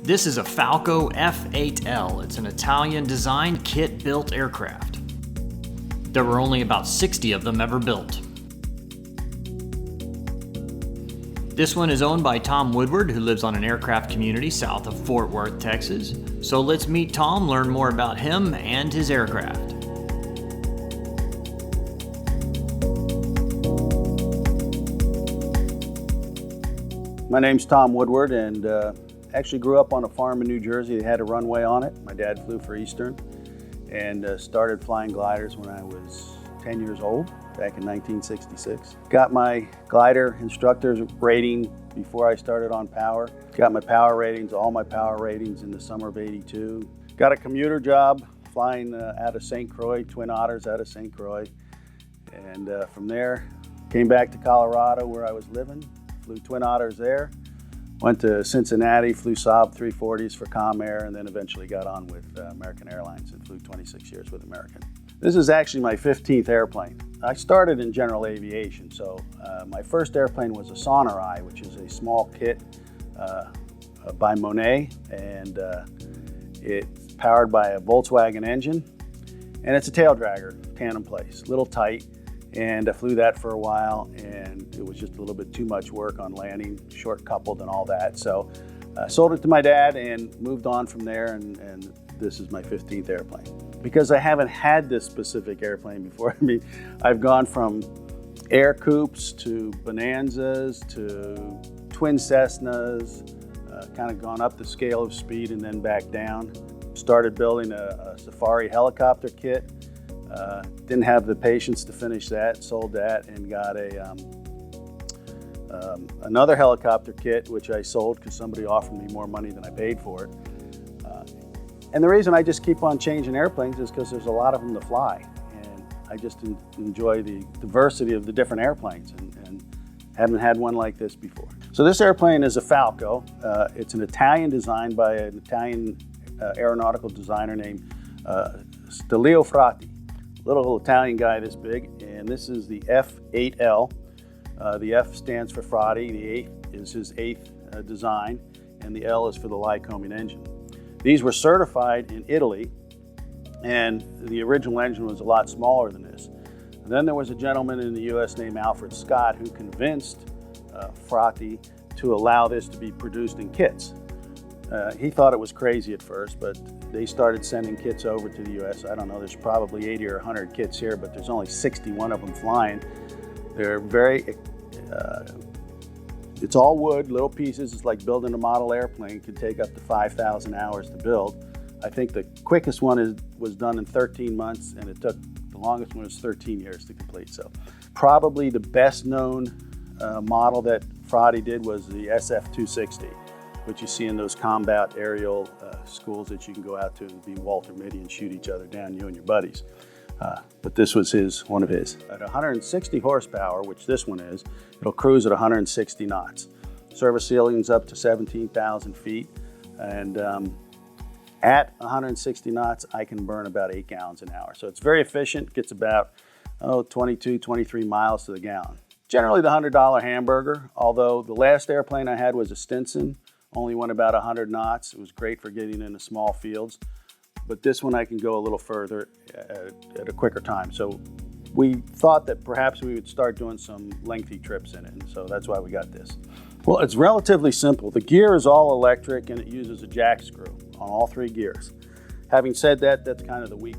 This is a Falco F8L. It's an Italian-designed, kit-built aircraft. There were only about 60 of them ever built. This one is owned by Tom Woodward, who lives on an aircraft community south of Fort Worth, Texas. So let's meet Tom, learn more about him and his aircraft. My name's Tom Woodward, and actually grew up on a farm in New Jersey that had a runway on it. My dad flew for Eastern and started flying gliders when I was 10 years old, back in 1966. Got my glider instructor's rating before I started on power. Got my power ratings, all my power ratings in the summer of '82. Got a commuter job flying out of St. Croix, Twin Otters out of St. Croix. And from there, came back to Colorado where I was living. Flew Twin Otters there, went to Cincinnati, flew Saab 340s for Comair, and then eventually got on with American Airlines and flew 26 years with American. This is actually my 15th airplane. I started in general aviation, so my first airplane was a Sonorai, which is a small kit by Monet, and it's powered by a Volkswagen engine, and it's a tail dragger, tandem place, little tight. And I flew that for a while, and it was just a little bit too much work on landing, short coupled and all that. So I sold it to my dad and moved on from there, and this is my 15th airplane. Because I haven't had this specific airplane before, I mean, I've gone from air coupes to Bonanzas to twin Cessnas, kind of gone up the scale of speed and then back down. Started building a Safari helicopter kit. Didn't have the patience to finish that, sold that, and got another helicopter kit, which I sold because somebody offered me more money than I paid for it. And the reason I just keep on changing airplanes is because there's a lot of them to fly, and I just enjoy the diversity of the different airplanes, and haven't had one like this before. So this airplane is a Falco. It's an Italian design by an Italian aeronautical designer named Stelio Frati. Little Italian guy this big, and this is the F8L. The F stands for Frati, the 8 is his 8th design, and the L is for the Lycoming engine. These were certified in Italy, and the original engine was a lot smaller than this. And then there was a gentleman in the US named Alfred Scott who convinced Frati to allow this to be produced in kits. He thought it was crazy at first, but they started sending kits over to the US. I don't know, there's probably 80 or 100 kits here, but there's only 61 of them flying. They're very, it's all wood, little pieces. It's like building a model airplane. It could take up to 5,000 hours to build. I think the quickest one was done in 13 months, and the longest one was 13 years to complete. So probably the best known model that Frati did was the SF-260. Which you see in those combat aerial schools that you can go out to and be Walter Mitty and shoot each other down, you and your buddies. But this was one of his. At 160 horsepower, which this one is, it'll cruise at 160 knots. Service ceiling's up to 17,000 feet. And at 160 knots, I can burn about 8 gallons an hour. So it's very efficient, gets about 22, 23 miles to the gallon. Generally the $100 hamburger, although the last airplane I had was a Stinson. Only went about 100 knots. It was great for getting into small fields, but this one I can go a little further at a quicker time. So we thought that perhaps we would start doing some lengthy trips in it, and so that's why we got this. Well, it's relatively simple. The gear is all electric, and it uses a jack screw on all 3 gears. Having said that, that's kind of the weak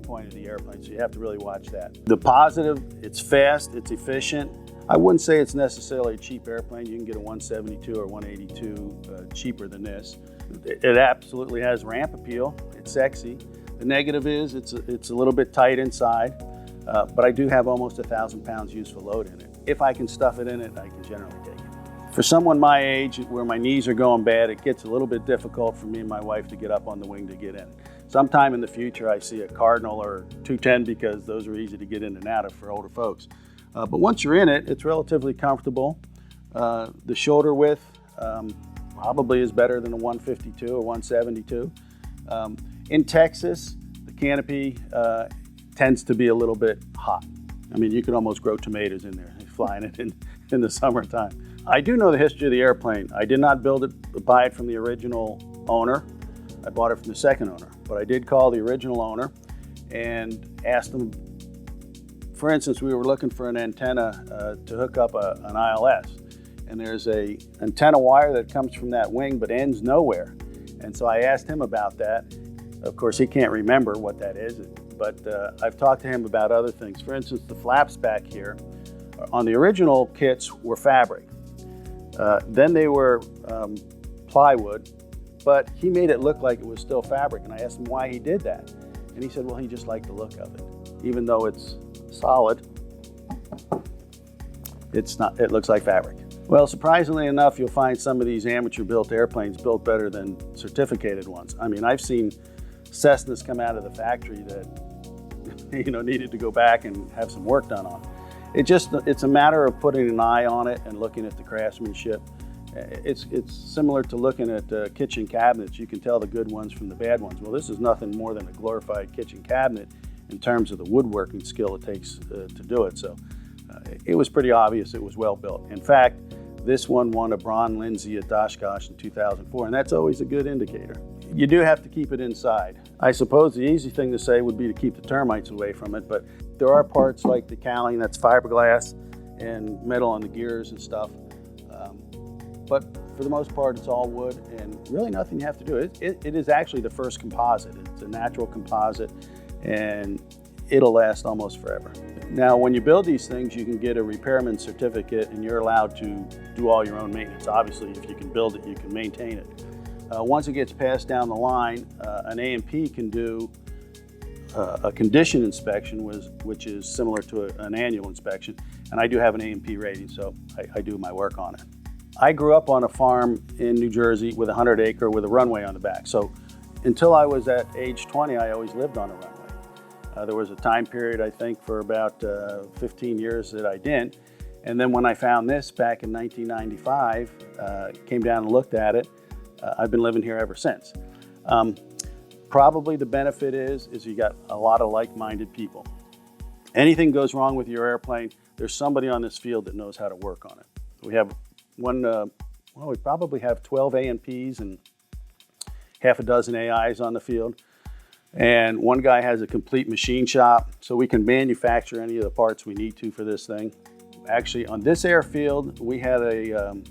point of the airplane, so you have to really watch that. The positive, it's fast, it's efficient. I wouldn't say it's necessarily a cheap airplane. You can get a 172 or 182 cheaper than this. It absolutely has ramp appeal. It's sexy. The negative is it's a little bit tight inside, but I do have almost 1,000 pounds useful load in it. If I can stuff it in it, I can generally take it. For someone my age, where my knees are going bad, it gets a little bit difficult for me and my wife to get up on the wing to get in. Sometime in the future, I see a Cardinal or 210 because those are easy to get in and out of for older folks. But once you're in it, it's relatively comfortable. The shoulder width probably is better than a 152 or 172. In Texas, the canopy tends to be a little bit hot. I mean, you could almost grow tomatoes in there, flying it in the summertime. I do know the history of the airplane. I did not buy it from the original owner. I bought it from the second owner, but I did call the original owner and asked them. For instance, we were looking for an antenna to hook up an ILS, and there's a antenna wire that comes from that wing but ends nowhere. And so I asked him about that. Of course, he can't remember what that is, but I've talked to him about other things. For instance, the flaps back here on the original kits were fabric. Then they were plywood, but he made it look like it was still fabric, and I asked him why he did that. And he said, well, he just liked the look of it. Even though it's solid, it's not, it looks like fabric. Well, surprisingly enough, you'll find some of these amateur-built airplanes built better than certificated ones. I mean, I've seen Cessnas come out of the factory that needed to go back and have some work done on it. It's a matter of putting an eye on it and looking at the craftsmanship. It's similar to looking at kitchen cabinets. You can tell the good ones from the bad ones. Well, this is nothing more than a glorified kitchen cabinet in terms of the woodworking skill it takes to do it. So it was pretty obvious it was well built. In fact, this one won a Bron Lindsay at Oshkosh in 2004, and that's always a good indicator. You do have to keep it inside. I suppose the easy thing to say would be to keep the termites away from it, but there are parts like the cowling that's fiberglass and metal on the gears and stuff. But for the most part, it's all wood, and really nothing you have to do. It is actually the first composite. It's a natural composite, and it'll last almost forever. Now, when you build these things, you can get a repairman certificate, and you're allowed to do all your own maintenance. Obviously, if you can build it, you can maintain it. Once it gets passed down the line, an A&P can do a condition inspection, which is similar to an annual inspection, and I do have an A&P rating, so I do my work on it. I grew up on a farm in New Jersey with 100 acre with a runway on the back. So until I was at age 20, I always lived on a runway. There was a time period, I think, for about 15 years that I didn't. And then when I found this back in 1995, came down and looked at it, I've been living here ever since. Probably the benefit is you got a lot of like-minded people. Anything goes wrong with your airplane, there's somebody on this field that knows how to work on it. We have we probably have 12 A&Ps and half a dozen AIs on the field. And one guy has a complete machine shop, so we can manufacture any of the parts we need to for this thing. Actually, on this airfield, we had an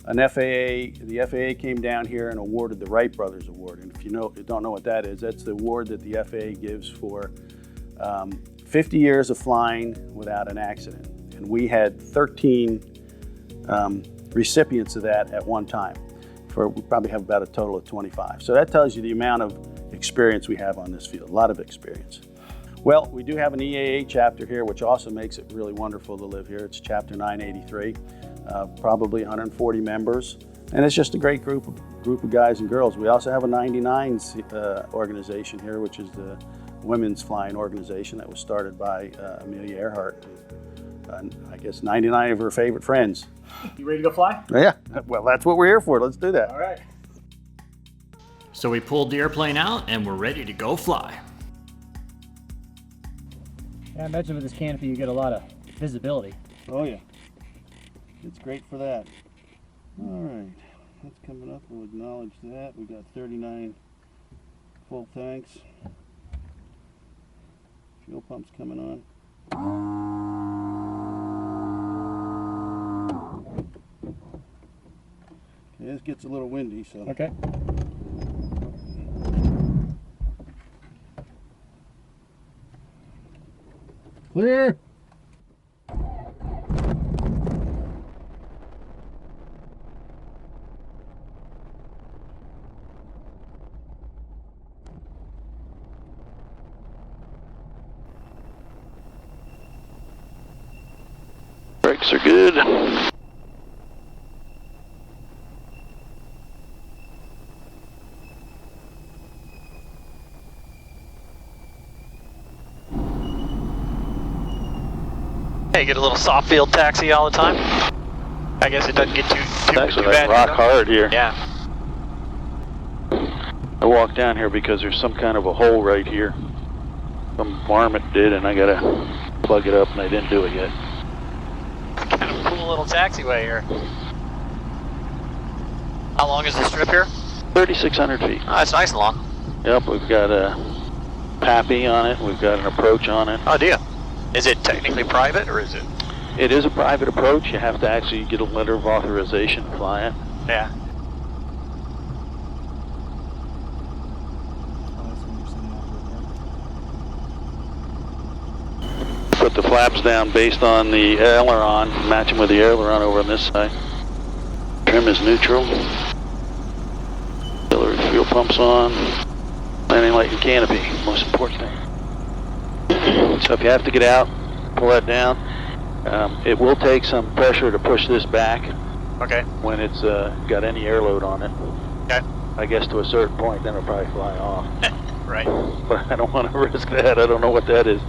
FAA. The FAA came down here and awarded the Wright Brothers Award. And if you don't know what that is, that's the award that the FAA gives for 50 years of flying without an accident. And we had 13 recipients of that at one time. We probably have about a total of 25. So that tells you the amount of experience we have on this field, a lot of experience. Well, we do have an EAA chapter here, which also makes it really wonderful to live here. It's chapter 983, probably 140 members. And it's just a great group of guys and girls. We also have a 99s organization here, which is the women's flying organization that was started by Amelia Earhart. I guess 99 of her favorite friends. You ready to go fly? Yeah, well, that's what we're here for. Let's do that. All right. So we pulled the airplane out and we're ready to go fly. Yeah, I imagine with this canopy you get a lot of visibility. Oh yeah, it's great for that. All right, that's coming up. We'll acknowledge that. We got 39 full tanks. Fuel pump's coming on. Okay, this gets a little windy, so. Okay. Clear. Brakes are good. Hey, get a little soft field taxi all the time. I guess it doesn't get too Actually, bad. like rock hard here. Yeah. I walked down here because there's some kind of a hole right here. Some varmint did, and I gotta plug it up, and I didn't do it yet. Kind of a cool little taxiway here. How long is the strip here? 3,600 feet. Oh, that's nice and long. Yep, we've got a PAPI on it. We've got an approach on it. Oh, dear. Is it technically private, or is it? It is a private approach. You have to actually get a letter of authorization to fly it. Yeah. Put the flaps down based on the aileron, match them with the aileron over on this side. Trim is neutral. Auxiliary fuel pumps on. Landing light and canopy, most important thing. So if you have to get out, pull that down. It will take some pressure to push this back. Okay. When it's got any air load on it. Okay. I guess to a certain point, then it'll probably fly off. Right. But I don't want to risk that. I don't know what that is.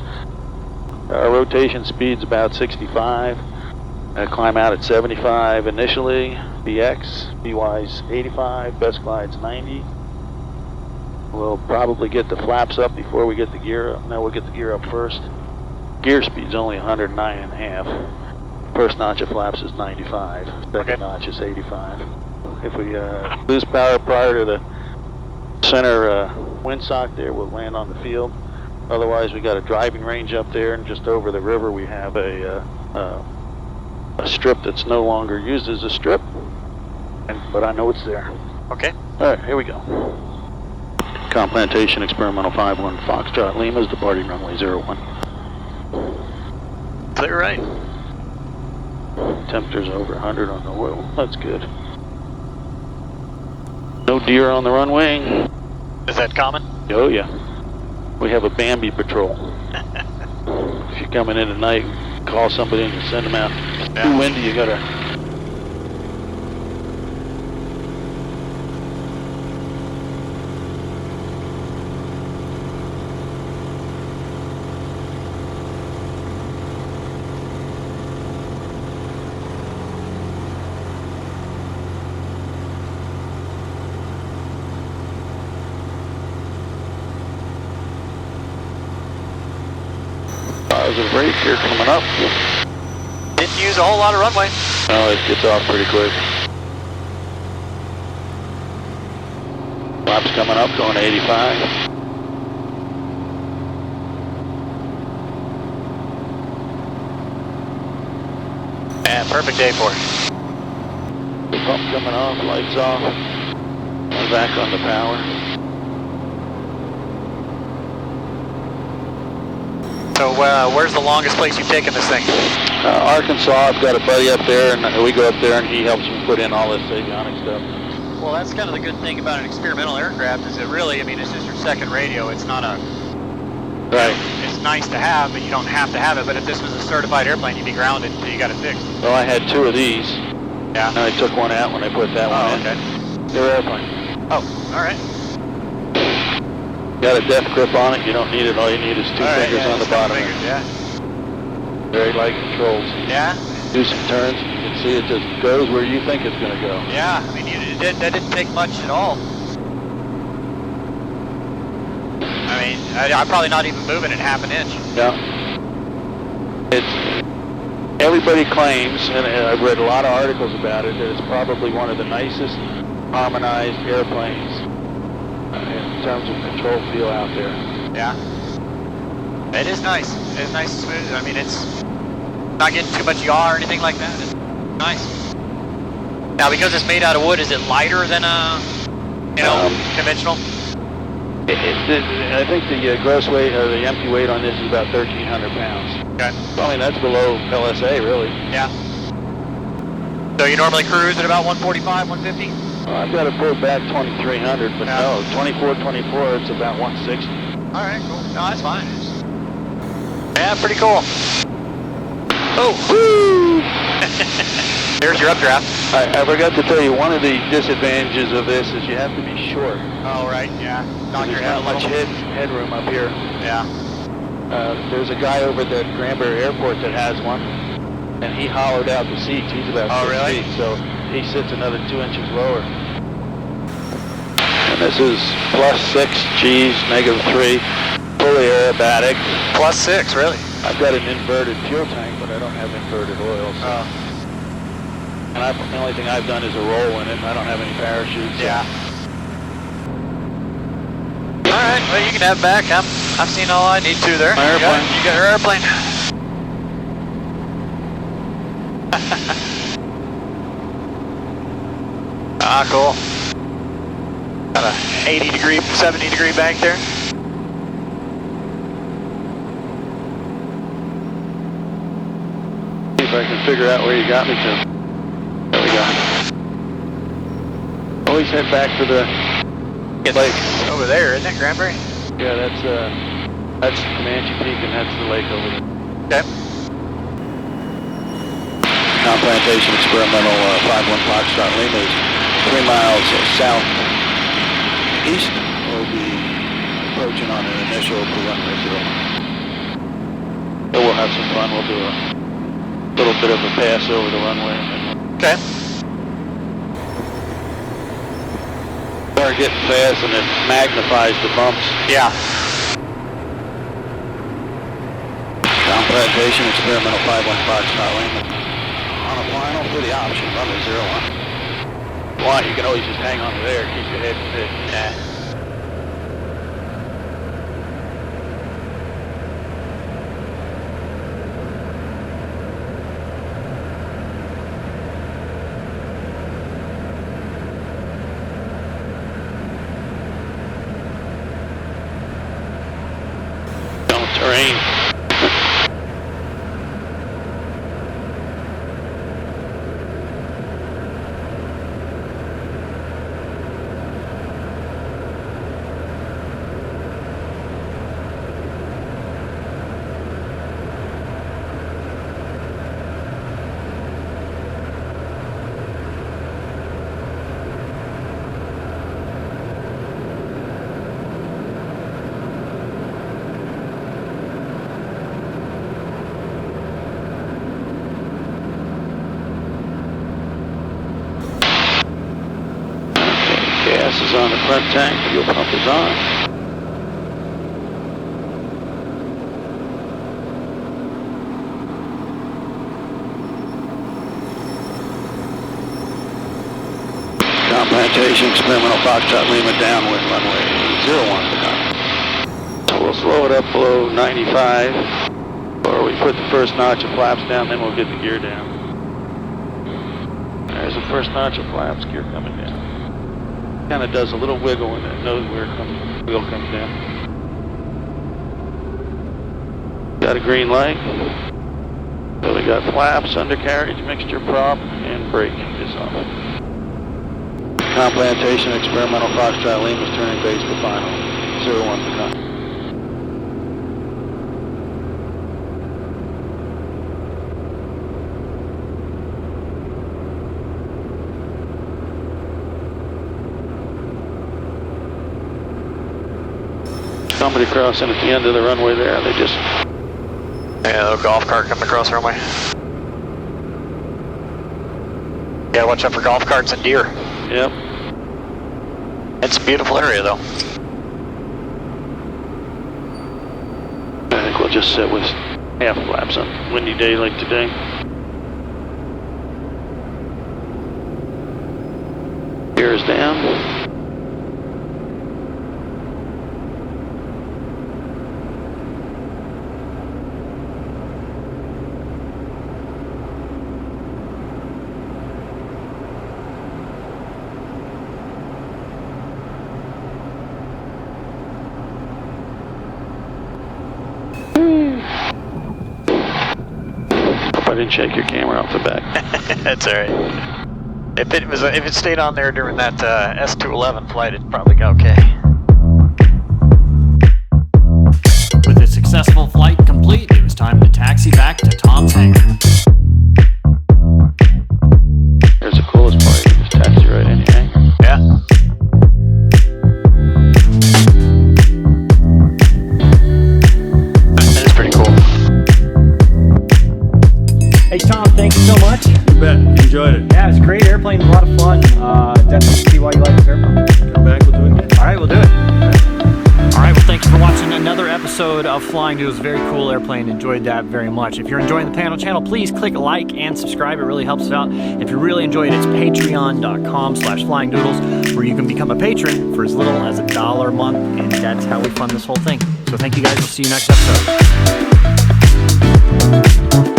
Our rotation speed's about 65. I climb out at 75 initially. BX, BY's 85, best glide's 90. We'll probably get the flaps up before we get the gear up. No, we'll get the gear up first. Gear speed's only 109.5. First notch of flaps is 95. Second notch is 85. If we lose power prior to the center windsock there, we'll land on the field. Otherwise, we got a driving range up there, and just over the river we have a strip that's no longer used as a strip. But I know it's there. Okay. All right, here we go. Complantation Experimental 51 Foxtrot Lima is departing runway 01. Clear right. Temperature's over 100 on the oil. That's good. No deer on the runway. Is that common? Oh yeah. We have a Bambi patrol. If you're coming in at night, call somebody and send them out. Yeah. Too windy, you gotta. Positive rate here coming up. Didn't use a whole lot of runway. Oh, it gets off pretty quick. Flaps coming up, going to 85. And perfect day for it. Pump coming off, lights off. And back on the power. So where's the longest place you've taken this thing? Arkansas, I've got a buddy up there, and we go up there and he helps me put in all this avionics stuff. Well, that's kind of the good thing about an experimental aircraft is it really, I mean, it's just your second radio. It's not a... Right. It's nice to have, but you don't have to have it. But if this was a certified airplane, you'd be grounded until you got it fixed. Well, I had two of these. Yeah. And I took one out when I put that one in. Okay. They're airplane. Oh, all right. Got a death grip on it. You don't need it. All you need is two fingers on the bottom. Fingers, yeah. Very light controls. Yeah. Do some turns. You can see it just goes where you think it's going to go. Yeah. I mean, that didn't take much at all. I mean, I'm probably not even moving it half an inch. Yeah. It's everybody claims, and I've read a lot of articles about it, that it's probably one of the nicest harmonized airplanes in terms of control feel out there. Yeah. It is nice. It is nice and smooth. I mean, it's not getting too much yaw or anything like that. It's nice. Now, because it's made out of wood, is it lighter than conventional? I think the gross weight or the empty weight on this is about 1,300 pounds. Okay. I mean, that's below LSA, really. Yeah. So you normally cruise at about 145, 150? Well, I've got to pull back 2,300, but no, 24, it's about 160. All right, cool. No, that's fine. Yeah, pretty cool. Oh, woo! There's your updraft. I forgot to tell you, one of the disadvantages of this is you have to be short. Oh, right, yeah. Knock your There's head not a much little. headroom up here. Yeah. There's a guy over at Granbury Airport that has one, and he hollowed out the seats. He's about 6 really? feet, so he sits another 2 inches lower. And this is +6 G's, -3, fully aerobatic. +6, really? I've got an inverted fuel tank, but I don't have inverted oil. So. And the only thing I've done is a roll in it, and I don't have any parachutes. So. Yeah. Alright, well you can have it back. I've seen all I need to there. My airplane. You got your airplane. Ah, cool. Got a 80 degree, 70 degree bank there. See if I can figure out where you got me to. There we go. Always head back to the lake. Over there, isn't it, Granbury? Yeah, that's Comanche Peak, and that's the lake over there. Okay. Plantation Experimental 51 Foxtrot Lima is 3 miles southeast. We'll be approaching on an initial to runway 0. So we'll have some fun. We'll do a little bit of a pass over the runway. Okay. Start getting fast and it magnifies the bumps. Yeah. Plantation Experimental 51 Foxtrot Lima. On a final for the option, runway 01. If you want, you can always just hang on to there, keep your head fit. Yeah. Terrain. Gas is on the front tank, fuel pump is on. Plantation Experimental Foxtrot Lima downwind runway 01. So we'll slow it up below 95, or we put the first notch of flaps down, then we'll get the gear down. There's the first notch of flaps, gear coming down. Kind of does a little wiggle when it knows where the wheel comes down. Got a green light. So we got flaps, undercarriage, mixture prop, and brake is off. Plantation Experimental Foxtrot Lima is turning base to final. 01 to come. Somebody crossing at the end of the runway there. They just... Yeah, a golf cart coming across the runway. Gotta watch out for golf carts and deer. Yep. It's a beautiful area though. I think we'll just sit with half flaps on a windy day like today. Gear is down. I didn't shake your camera off the back. That's alright. If it stayed on there during that S211 flight, it'd probably go okay. With a successful flight complete, it was time to taxi back to Tom's hangar. Here's the coolest part. You just taxi right in your hangar. Yeah. That is pretty cool. Hey Tom, thank you so much. You bet. Enjoyed it. Yeah, it was a great airplane, a lot of fun. Definitely see why you like this airplane. Come back, we'll do it again. All right, we'll do it. All right, well, thank you for watching another episode episode of Flying Doodles. Very cool airplane. Enjoyed that very much. If you're enjoying the channel, please click like and subscribe. It really helps us out. If you really enjoy it, it's patreon.com/flyingdoodles, where you can become a patron for as little as $1 a month, and that's how we fund this whole thing. So thank you guys. We'll see you next episode.